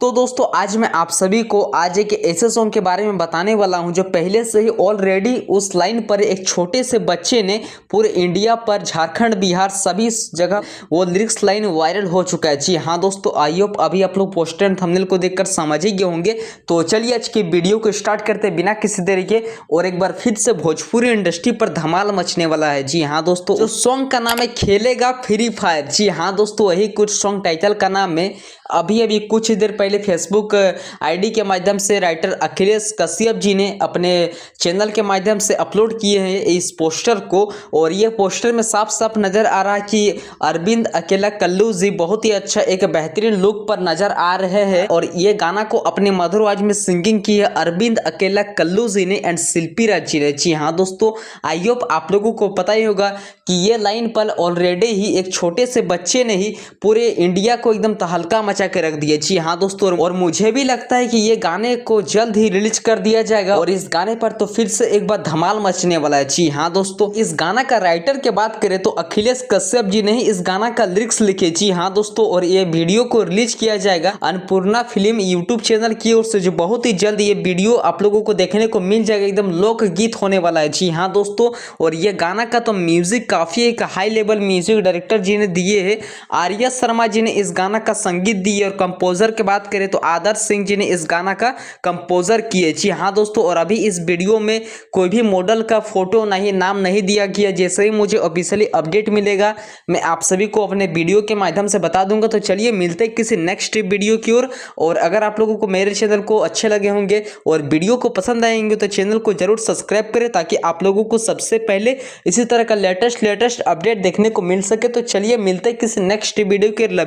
तो दोस्तों आज मैं आप सभी को आज एक ऐसे सॉन्ग के बारे में बताने वाला हूं जो पहले से ही ऑलरेडी उस लाइन पर एक छोटे से बच्चे ने पूरे इंडिया पर झारखंड बिहार सभी जगह वो लिरिक्स लाइन वायरल हो चुका है। जी हाँ दोस्तों, आई होप अभी आप लोग पोस्टर एंड थंबनेल को देखकर समझ ही गए होंगे। तो चलिए आज की वीडियो को स्टार्ट करते बिना किसी देरी के। और एक बार फिर से भोजपुरी इंडस्ट्री पर धमाल मचने वाला है। जी हाँ दोस्तों, जो सॉन्ग का नाम है खेलेगा फ्री फायर। जी हाँ दोस्तों, वही कुछ सॉन्ग टाइटल का नाम है। अभी कुछ देर पहले फेसबुक आईडी के माध्यम से राइटर अखिलेश कश्यप जी ने अपने चैनल के माध्यम से अपलोड किए हैं इस पोस्टर को। और ये पोस्टर में साफ साफ नज़र आ रहा है कि अरविंद अकेला कल्लू जी बहुत ही अच्छा एक बेहतरीन लुक पर नजर आ रहे हैं। और ये गाना को अपने मधुर आवाज में सिंगिंग की है अरविंद अकेला कल्लू जी ने एंड शिल्पी राज जी ने। जी हाँ दोस्तों, आई होप आप लोगों को पता ही होगा कि ये लाइन पर ऑलरेडी ही एक छोटे से बच्चे ने ही पूरे इंडिया को एकदम तहलका मचा के रख दिया। जी हाँ दोस्तों, और मुझे भी लगता है कि ये गाने को जल्द ही रिलीज कर दिया जाएगा और इस गाने पर तो फिर से एक बार धमाल मचने वाला है। जी हाँ दोस्तों, इस गाना का राइटर की बात करें तो अखिलेश कश्यप जी ने ही इस गाना का लिरिक्स लिखे। जी हाँ दोस्तों, और ये वीडियो को रिलीज किया जाएगा अन्नपूर्णा फिल्म यूट्यूब चैनल की ओर से, जो बहुत ही जल्द ये वीडियो आप लोगों को देखने को मिल जाएगा। एकदम लोक गीत होने वाला है। जी हाँ दोस्तों, और ये गाना का तो म्यूजिक काफी एक हाई लेवल म्यूजिक डायरेक्टर जी ने दिए है। आर्या शर्मा जी ने इस गाना का संगीत दिए और कंपोजर की बात करें तो आदर्श सिंह जी ने इस गाना का कंपोजर किए। जी हाँ दोस्तों, और अभी इस वीडियो में कोई भी मॉडल का फोटो नहीं, नाम नहीं दिया गया। जैसे ही मुझे ऑफिशियली अपडेट मिलेगा मैं आप सभी को अपने वीडियो के माध्यम से बता दूंगा। तो चलिए मिलते हैं किसी नेक्स्ट वीडियो की ओर। और अगर आप लोगों को मेरे चैनल को अच्छे लगे होंगे और वीडियो को पसंद आएंगे तो चैनल को जरूर सब्सक्राइब करें ताकि आप लोगों को सबसे पहले इसी तरह का लेटेस्ट अपडेट देखने को मिल सके। तो चलिए मिलते हैं किसी नेक्स्ट वीडियो के। Love you.